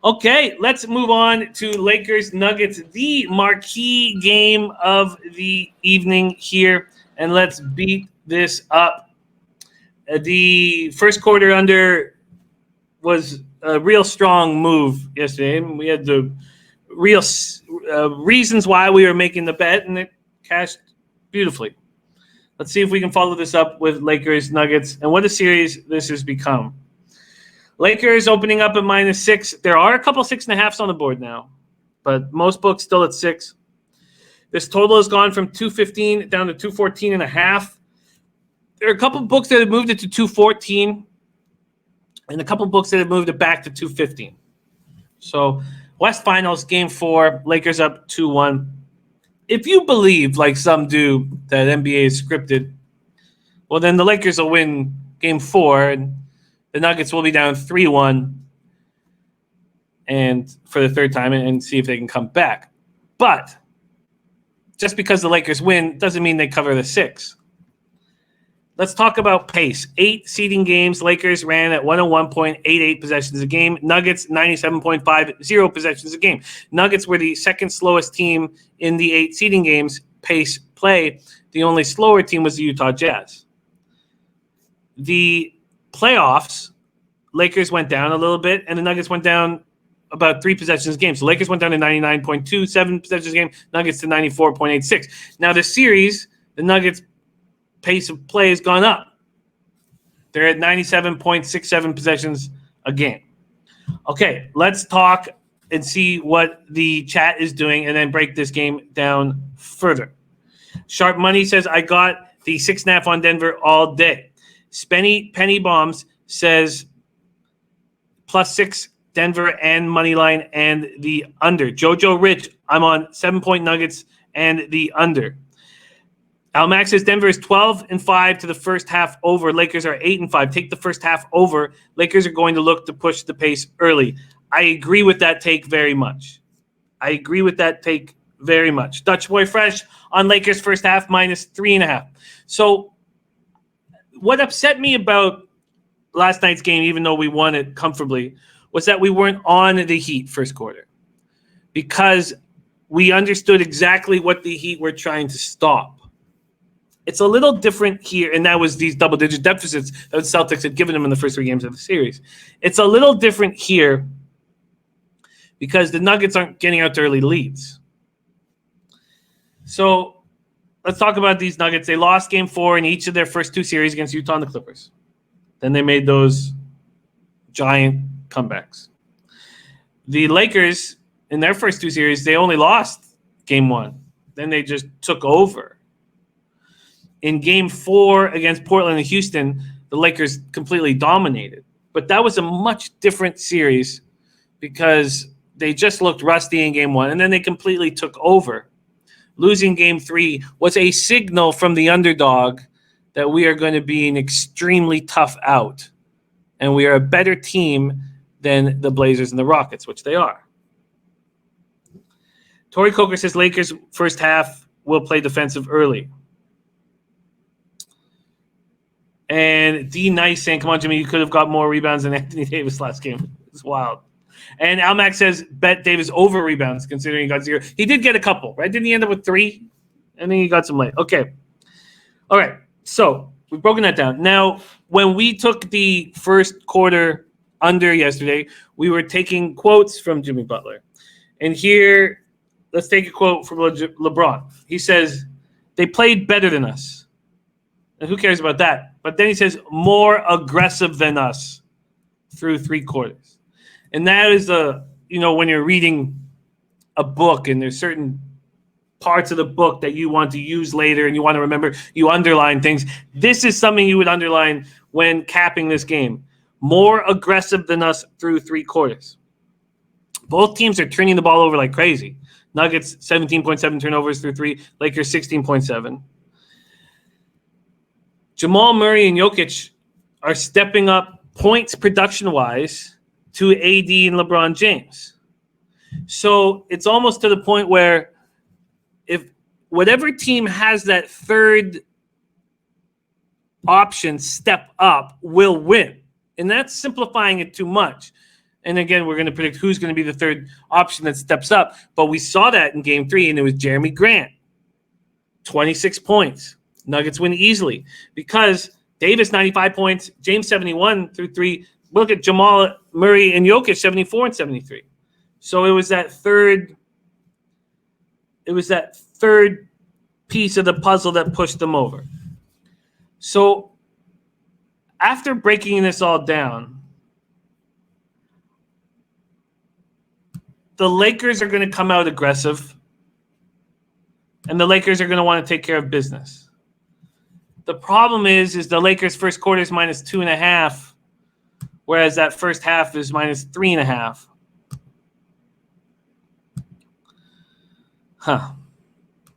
Okay, let's move on to Lakers Nuggets, the marquee game of the evening here, and let's beat this up. The first quarter under was a real strong move yesterday. We had the real reasons why we were making the bet, and it cashed beautifully. Let's see if we can follow this up with Lakers Nuggets and what a series this has become. Lakers opening up at -6. There are a couple 6.5s on the board now, but most books still at 6. This total has gone from 215 down to 214.5. There are a couple books that have moved it to 214, and a couple books that have moved it back to 215. So West Finals, Game 4, Lakers up 2-1. If you believe, like some do, that NBA is scripted, well, then the Lakers will win Game 4, and the Nuggets will be down 3-1 and for the third time and see if they can come back. But just because the Lakers win doesn't mean they cover the 6. Let's talk about pace. 8 seeding games. Lakers ran at 101.88 possessions a game. Nuggets, 97.50 possessions a game. Nuggets were the second slowest team in the 8 seeding games pace play. The only slower team was the Utah Jazz. The playoffs, Lakers went down a little bit, and the Nuggets went down about 3 possessions a game. So Lakers went down to 99.27 possessions a game, Nuggets to 94.86. Now the series, the Nuggets' pace of play has gone up. They're at 97.67 possessions a game. Okay, let's talk and see what the chat is doing and then break this game down further. Sharp Money says, I got the 6.5 on Denver all day. Penny Bombs says +6 Denver and money line and the under. Jojo Rich, I'm on 7-point Nuggets and the under. Al Max says Denver is 12-5 to the first half over. Lakers are 8-5. Take the first half over. Lakers are going to look to push the pace early. I agree with that take very much. Dutch Boy Fresh on Lakers first half -3.5. So what upset me about last night's game, even though we won it comfortably, was that we weren't on the Heat first quarter because we understood exactly what the Heat were trying to stop. It's a little different here, and that was these double-digit deficits that the Celtics had given them in the first 3 games of the series. It's a little different here because the Nuggets aren't getting out to early leads. So let's talk about these Nuggets. They lost Game 4 in each of their first 2 series against Utah and the Clippers. Then they made those giant comebacks. The Lakers, in their first 2 series, they only lost Game 1. Then they just took over. In Game 4 against Portland and Houston, the Lakers completely dominated. But that was a much different series because they just looked rusty in Game 1, and then they completely took over. Losing Game 3 was a signal from the underdog that we are going to be an extremely tough out, and we are a better team than the Blazers and the Rockets, which they are. Tori Coker says Lakers first half will play defensive early. And D Nice saying, come on, Jimmy, you could have got more rebounds than Anthony Davis last game. It's wild. And Almac says, bet Davis over rebounds, considering he got 0. He did get a couple, right? Didn't he end up with 3? And then he got some late. Okay. All right. So we've broken that down. Now, when we took the first quarter under yesterday, we were taking quotes from Jimmy Butler. And here, let's take a quote from LeBron. He says, they played better than us. And who cares about that? But then he says, more aggressive than us through 3 quarters. And that is when you're reading a book and there's certain parts of the book that you want to use later and you want to remember, you underline things. This is something you would underline when capping this game. More aggressive than us through 3 quarters. Both teams are turning the ball over like crazy. Nuggets, 17.7 turnovers through 3. Lakers, 16.7. Jamal Murray and Jokic are stepping up points production-wise to AD and LeBron James. So it's almost to the point where if whatever team has that third option step up will win. And that's simplifying it too much. And again, we're going to predict who's going to be the third option that steps up. But we saw that in Game 3, and it was Jeremy Grant. 26 points. Nuggets win easily because Davis 95 points, James 71 through 3. Look at Jamal Murray and Jokic 74 and 73. So it was that third piece of the puzzle that pushed them over. So after breaking this all down, the Lakers are going to come out aggressive, and the Lakers are going to want to take care of business. The problem is the Lakers' first quarter is minus 2.5, whereas that first half is minus 3.5.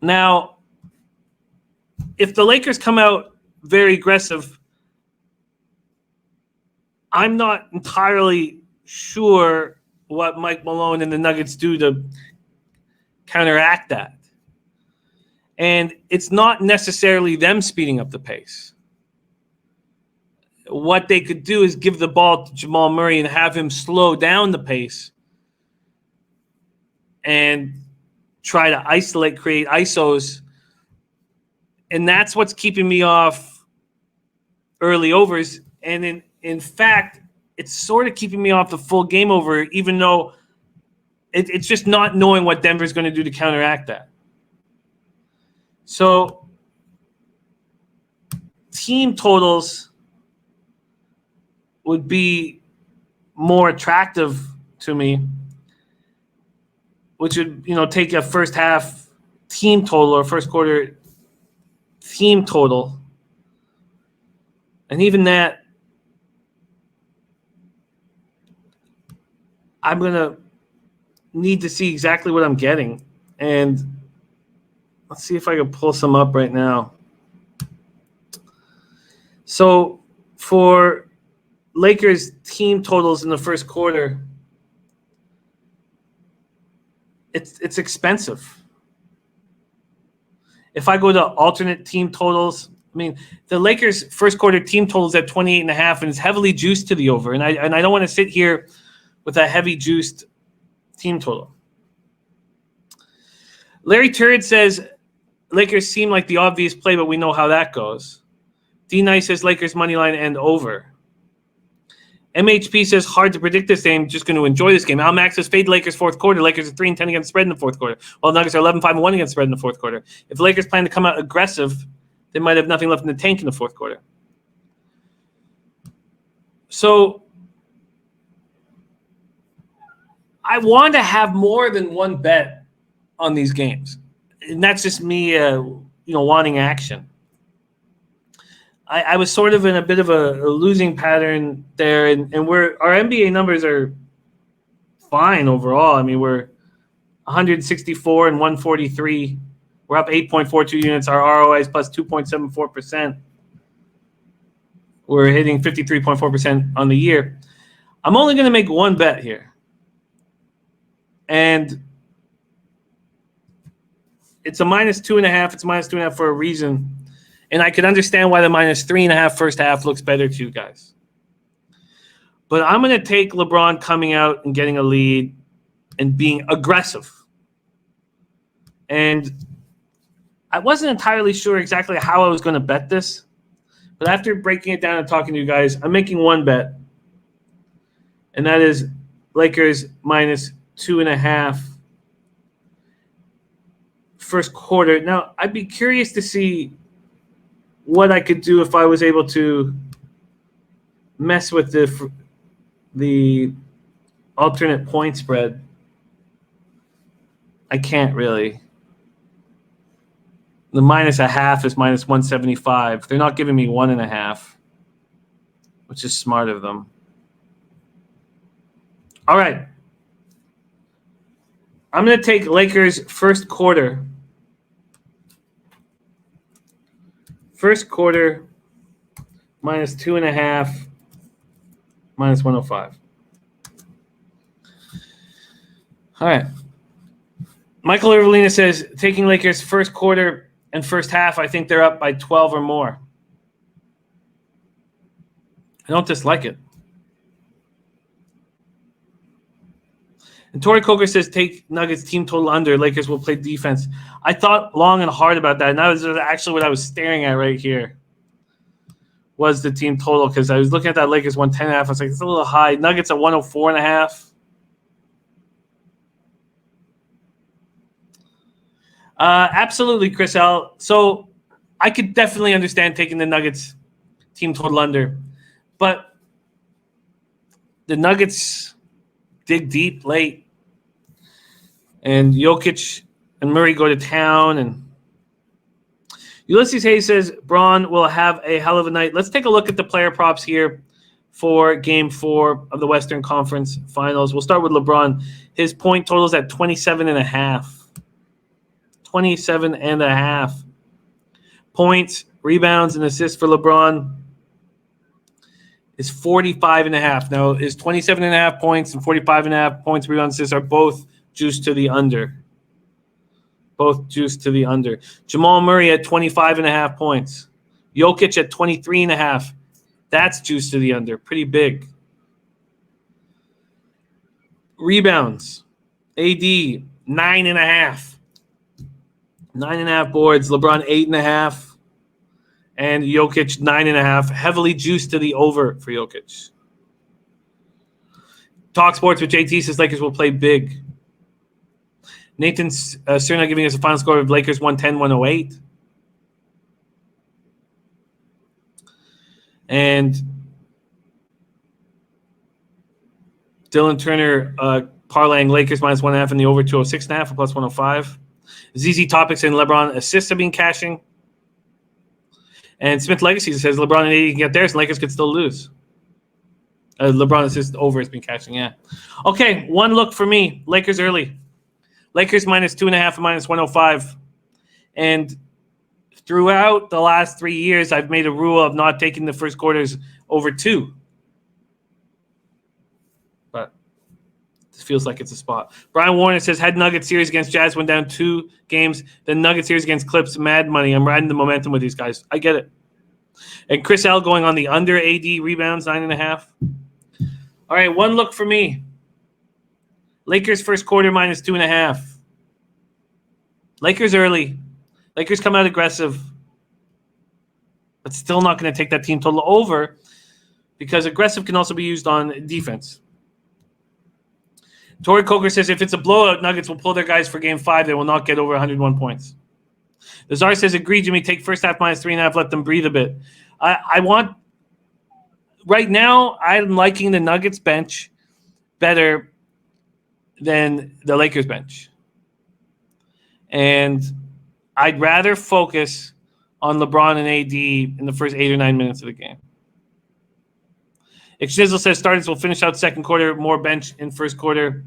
Now, if the Lakers come out very aggressive, I'm not entirely sure what Mike Malone and the Nuggets do to counteract that. And it's not necessarily them speeding up the pace. What they could do is give the ball to Jamal Murray and have him slow down the pace and try to isolate, create ISOs. And that's what's keeping me off early overs. And in fact, it's sort of keeping me off the full game over, even though it's just not knowing what Denver's going to do to counteract that. So team totals would be more attractive to me, which would, take a first half team total or first quarter team total. And even that, I'm going to need to see exactly what I'm getting. And let's see if I can pull some up right now. So for Lakers team totals in the first quarter, it's expensive. If I go to alternate team totals, the Lakers first quarter team totals at 28.5 and it's heavily juiced to the over. And I don't want to sit here with a heavy juiced team total. Larry Turd says Lakers seem like the obvious play, but we know how that goes. D Nice says Lakers money line and over. MHP says hard to predict this game, just going to enjoy this game. Al Max says fade Lakers fourth quarter. Lakers are 3-10 against spread in the fourth quarter, while Nuggets are 11-5-1 against spread in the fourth quarter. If the Lakers plan to come out aggressive, they might have nothing left in the tank in the fourth quarter. So I want to have more than one bet on these games, and that's just me, wanting action. I was sort of in a bit of a losing pattern there, and our NBA numbers are fine overall. We're 164 and 143. We're up 8.42 units. Our ROI is plus 2.74%. We're hitting 53.4% on the year. I'm only going to make one bet here. And it's a minus 2.5. It's minus 2.5 for a reason. And I could understand why the minus 3.5 first half looks better to you guys. But I'm going to take LeBron coming out and getting a lead and being aggressive. And I wasn't entirely sure exactly how I was going to bet this. But after breaking it down and talking to you guys, I'm making one bet. And that is Lakers minus 2.5 first quarter. Now, I'd be curious to see what I could do if I was able to mess with the alternate point spread. I can't really. The minus a half is minus 175. They're not giving me 1.5, which is smart of them. All right. I'm going to take Lakers first quarter. First quarter, minus 2.5, minus 105. All right. Michael Irvelina says, taking Lakers first quarter and first half, I think they're up by 12 or more. I don't dislike it. And Tori Coker says take Nuggets team total under. Lakers will play defense. I thought long and hard about that, and that was actually what I was staring at right here. Was the team total, because I was looking at that Lakers 110.5. I was like, it's a little high. Nuggets at 104.5. Absolutely, Chris L. So I could definitely understand taking the Nuggets team total under, but the Nuggets dig deep late, and Jokic and Murray go to town, and Ulysses Hayes says Braun will have a hell of a night. Let's take a look at the player props here for Game 4 of the Western Conference Finals. We'll start with LeBron. His point totals at 27.5. 27.5 points, rebounds, and assists for LeBron is 45.5. Now, his 27.5 points and 45.5 points, rebounds, assists are both juiced to the under. Both juiced to the under. Jamal Murray at 25.5 points. Jokic at 23.5. That's juiced to the under. Pretty big. Rebounds. AD, 9.5. 9.5 boards. LeBron, 8.5. And Jokic, 9.5. Heavily juiced to the over for Jokic. Talk Sports with JT says Lakers will play big. Nathan Cerna giving us a final score of Lakers 110-108. And Dylan Turner parlaying Lakers minus 1.5 in the over 206.5 for plus 105. ZZ Topics and LeBron assists have been cashing. And Smith Legacy says LeBron and AD can get theirs and Lakers could still lose. LeBron assists over has been cashing, yeah. Okay, one look for me. Lakers early. Lakers minus 2.5 and minus 105. And throughout the last 3 years, I've made a rule of not taking the first quarters over 2. But this feels like it's a spot. Brian Warner says, had Nuggets series against Jazz, went down 2 games. Then Nuggets series against Clips, mad money. I'm riding the momentum with these guys. I get it. And Chris L going on the under AD rebounds, 9.5. All right, one look for me. Lakers first quarter minus 2.5. Lakers early. Lakers come out aggressive. But still not going to take that team total over because aggressive can also be used on defense. Tori Coker says if it's a blowout, Nuggets will pull their guys for Game 5. They will not get over 101 points. The Czar says, agree, Jimmy. Take first half minus 3.5. Let them breathe a bit. I want – right now, I'm liking the Nuggets bench better than the Lakers bench. And I'd rather focus on LeBron and AD in the first 8 or 9 minutes of the game. Schnizzle says starters will finish out second quarter, more bench in first quarter.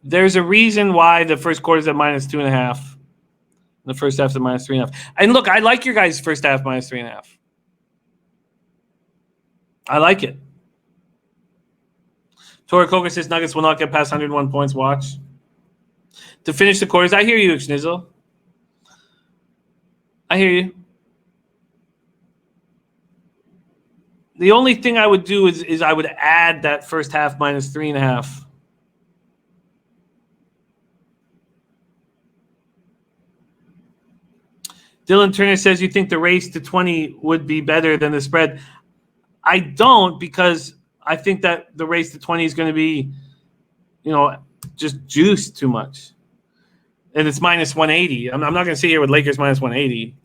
There's a reason why the first quarter is at minus 2.5. The first half's at minus 3.5. And look, I like your guys' first half minus 3.5. I like it. Tori Coker says Nuggets will not get past 101 points. Watch. To finish the quarters, I hear you, Schnizzle. I hear you. The only thing I would do is I would add that first half minus 3.5. Dylan Turner says you think the race to 20 would be better than the spread. I don't, because I think that the race to 20 is going to be, just juiced too much. And it's minus 180. I'm not going to sit here with Lakers minus 180.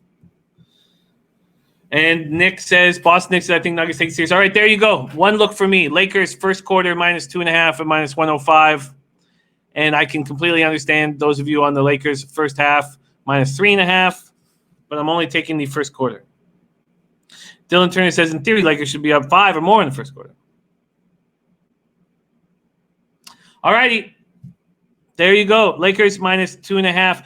And Nick says, Boss Nick says, I think Nuggets take series. All right, there you go. One look for me. Lakers first quarter minus 2.5 and minus 105. And I can completely understand those of you on the Lakers first half minus 3.5. But I'm only taking the first quarter. Dylan Turner says, in theory, Lakers should be up 5 or more in the first quarter. All righty. There you go. Lakers minus 2.5.